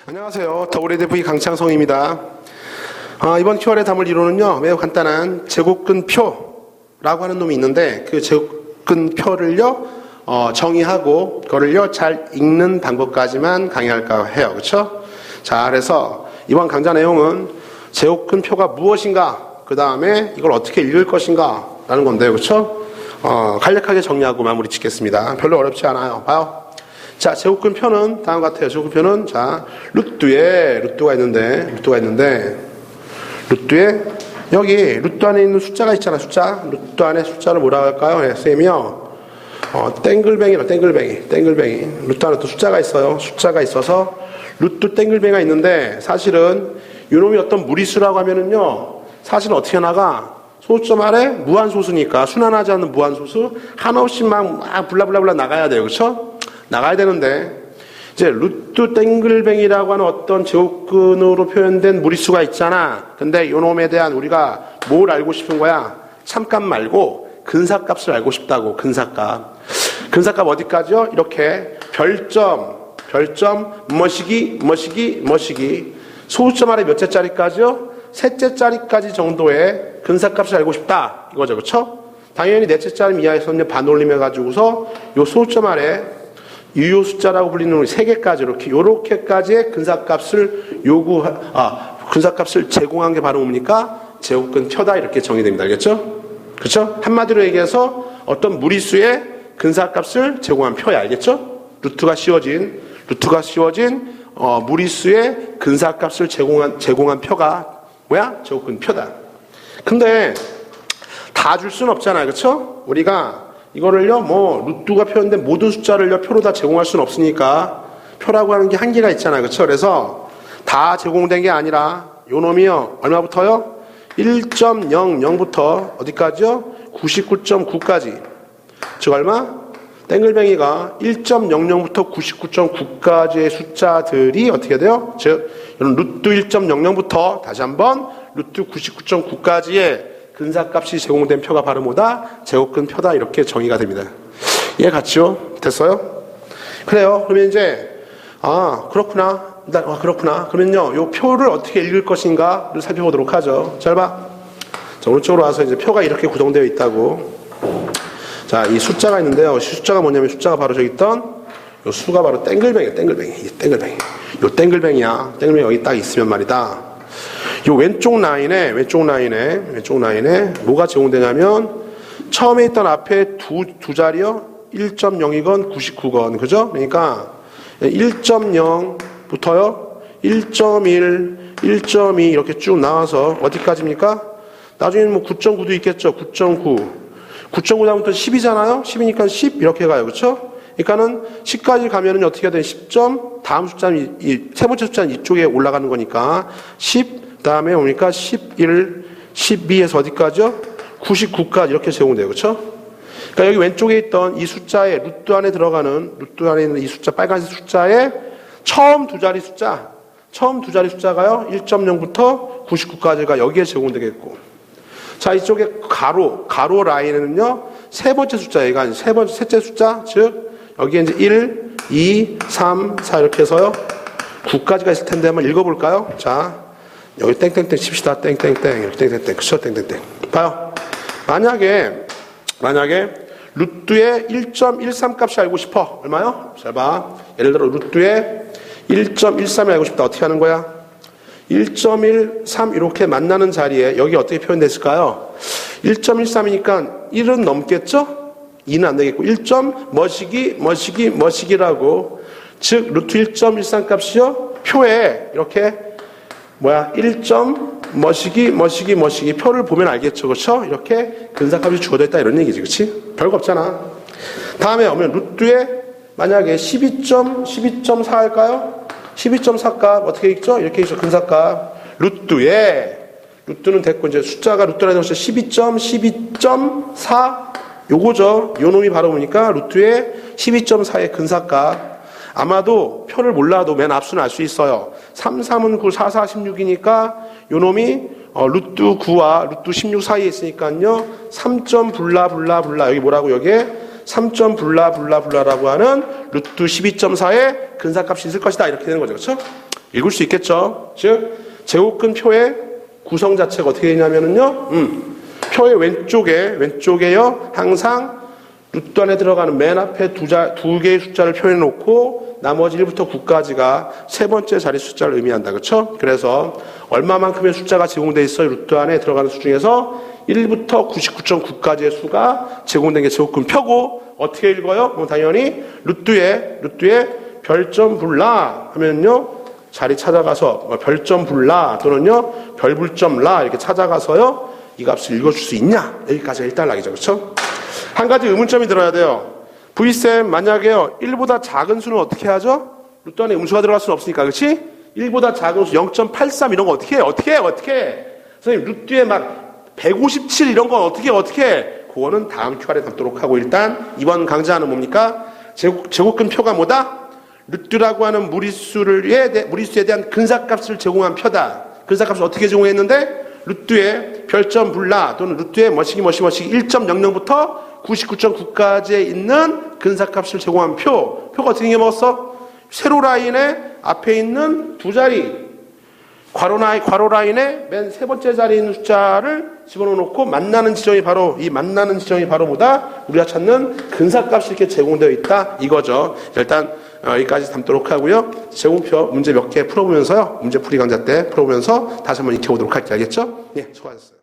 안녕하세요. 더블ADV 강창성입니다. 이번 큐어에 담을 이론은요, 매우 간단한 제곱근표라고 하는 놈이 있는데, 그 제곱근표를요, 정의하고, 그거를요, 잘 읽는 방법까지만 강의할까 해요. 그쵸? 자, 그래서 이번 강좌 내용은 제곱근표가 무엇인가, 그 다음에 이걸 어떻게 읽을 것인가, 라는 건데요. 그쵸? 간략하게 정리하고 마무리 짓겠습니다. 별로 어렵지 않아요. 봐요. 자, 제곱근표는 다음과 같아요. 제곱근표는, 자, 루트가 있는데, 루트에, 여기, 루트 안에 있는 숫자가 있잖아, 숫자. 루트 안에 숫자를 뭐라고 할까요? 네, 쌤이요. 땡글뱅이. 루트 안에 또 숫자가 있어요. 숫자가 있어서, 루트 땡글뱅이가 있는데, 사실은, 요놈이 어떤 무리수라고 하면은요, 사실은 어떻게 나가? 소수점 아래 무한소수니까, 순환하지 않는 무한소수, 한없이 막 블라블라블라 나가야 돼요. 그쵸? 나가야 되는데, 이제 루트 땡글뱅이라고 하는 어떤 제곱근으로 표현된 무리수가 있잖아. 근데 요놈에 대한 우리가 뭘 알고 싶은 거야? 참값 말고 근사값을 알고 싶다고. 근사값 어디까지요? 이렇게 별점 머시기 소수점 아래 몇째 짜리까지요? 셋째 짜리까지 정도의 근사값을 알고 싶다 이거죠. 그쵸? 당연히 넷째 짜리 이하에서는 반올림해가지고서 요 소수점 아래 유효 숫자라고 불리는 3개까지 요렇게까지의 근사값을 근사값을 제공한 게 바로 뭡니까? 제곱근표다 이렇게 정의됩니다. 알겠죠? 그렇죠? 한마디로 얘기해서 어떤 무리수의 근사값을 제공한 표야. 알겠죠? 루트가 씌워진 무리수의 근사값을 제공한 표가 뭐야? 제곱근표다. 근데 다 줄 수는 없잖아요. 그렇죠? 우리가 이거를요, 루트가 표현된 모든 숫자를요, 표로 다 제공할 수는 없으니까, 표라고 하는 게 한계가 있잖아요. 그쵸? 그래서, 다 제공된 게 아니라, 요 놈이요, 얼마부터요? 1.00부터, 어디까지요? 99.9까지. 즉, 얼마? 땡글뱅이가 1.00부터 99.9까지의 숫자들이 어떻게 돼요? 즉, 이런 루트 1.00부터, 다시 한번, 루트 99.9까지의 근사값이 제공된 표가 바로 뭐다? 제곱근표다. 이렇게 정의가 됩니다. 이해 갔죠? 됐어요? 그래요. 그러면 이제, 그렇구나. 그러면요, 요 표를 어떻게 읽을 것인가를 살펴보도록 하죠. 잘 봐. 자, 오른쪽으로 와서 이제 표가 이렇게 구성되어 있다고. 자, 이 숫자가 있는데요. 숫자가 뭐냐면 숫자가 바로 저기 있던 요 수가 바로 땡글뱅이. 요 땡글뱅이야. 땡글뱅이 여기 딱 있으면 말이다. 요 왼쪽 라인에 뭐가 제공되냐면 처음에 있던 앞에 두 자리요 1.0이건 99건 그죠? 그러니까 1.0부터요 1.1, 1.2 이렇게 쭉 나와서 어디까지입니까? 나중에는 뭐 9.9도 있겠죠. 9.9 다음부터 10이잖아요. 10이니까 10 이렇게 가요. 그렇죠? 그러니까는 10까지 가면은 어떻게 해야 돼? 10점 다음 숫자는 세 번째 숫자는 이쪽에 올라가는 거니까 10 다음에 오니까 11, 12에서 어디까지요? 99까지 이렇게 제공돼요. 그렇죠? 그러니까 여기 왼쪽에 있던 이 숫자에 루트 안에 있는 이 숫자 빨간색 숫자에 처음 두 자리 숫자가요. 1.0부터 99까지가 여기에 제공되겠고. 자, 이쪽에 가로 라인에는요. 세 번째 숫자, 얘가 셋째 숫자, 즉 여기에 이제 1, 2, 3, 4 이렇게 해서요. 9까지가 있을 텐데 한번 읽어볼까요? 자, 여기 땡땡땡 칩시다. 땡땡땡 이렇게 땡땡땡 그쵸? 땡땡땡 봐요. 만약에 루트의 1.13 값이 알고 싶어. 얼마요? 잘 봐. 예를 들어 루트의 1.13을 알고 싶다. 어떻게 하는 거야? 1.13 이렇게 만나는 자리에 여기 어떻게 표현됐을까요? 1.13이니까 1은 넘겠죠? 2는 안 되겠고 1.머시기라고 즉 루트 1.13 값이요 표에 이렇게 1.머시기 표를 보면 알겠죠. 그렇죠? 이렇게 근사값이 주어져 있다 이런 얘기지. 그렇지? 별거 없잖아. 다음에 오면 루트에 만약에 12.4 할까요? 12.4 값 어떻게 읽죠? 이렇게 읽죠. 근사값. 루트는 됐고 이제 숫자가 루트라는 것이 12.4 요거죠. 요 놈이 바로 보니까 루트에 12.4의 근사값. 아마도 표를 몰라도 맨 앞수는 알 수 있어요. 3, 3은 9, 4, 4, 16이니까 요 놈이 루트 9와 루트 16 사이에 있으니까요. 3. 블라블라블라 여기 뭐라고 여기에 3. 블라블라블라라고 하는 루트 12.4의 근사값이 있을 것이다. 이렇게 되는 거죠. 그렇죠? 읽을 수 있겠죠? 즉 제곱근표의 구성 자체가 어떻게 되냐면은요, 표의 왼쪽에요, 항상 루트 안에 들어가는 맨 앞에 두 개의 숫자를 표현해 놓고 나머지 1부터 9까지가 세 번째 자리 숫자를 의미한다. 그렇죠? 그래서 얼마만큼의 숫자가 제공되어 있어요? 루트 안에 들어가는 수 중에서 1부터 99.9까지의 수가 제공된 게 제곱근표고 어떻게 읽어요? 그럼 당연히 루트에 별점 불라 하면요 자리 찾아가서 별점 불라 또는요 별불점 라 이렇게 찾아가서요 이 값을 읽어줄 수 있냐? 여기까지가 1단락이죠. 그렇죠? 한 가지 의문점이 들어야 돼요. V쌤 만약에요 1보다 작은 수는 어떻게 하죠? 루트 안에 음수가 들어갈 수는 없으니까 그렇지? 1보다 작은 수 0.83 이런 거 어떻게 해? 어떻게 해? 선생님 루트에 막 157 이런 건 어떻게 해? 그거는 다음 QR에 담도록 하고 일단 이번 강좌는 뭡니까? 제곱근표가 뭐다? 루트라고 하는 무리수에 대한 근사값을 제공한 표다. 근사값을 어떻게 제공했는데? 루트에 별점 불라 또는 루트에 뭐시기 1.00부터 99.9까지에 있는 근사값을 제공한 표가 어떻게 생겨먹었어? 세로 라인에 앞에 있는 두 자리 괄호 라인에 맨 세 번째 자리에 있는 숫자를 집어넣어 놓고 만나는 지점이 바로 뭐다? 우리가 찾는 근사값이 이렇게 제공되어 있다 이거죠. 일단 여기까지 담도록 하고요. 제곱표 문제 몇 개 풀어보면서요. 문제풀이 강좌 때 풀어보면서 다시 한번 익혀보도록 할게요. 알겠죠? 예, 수고하셨어요.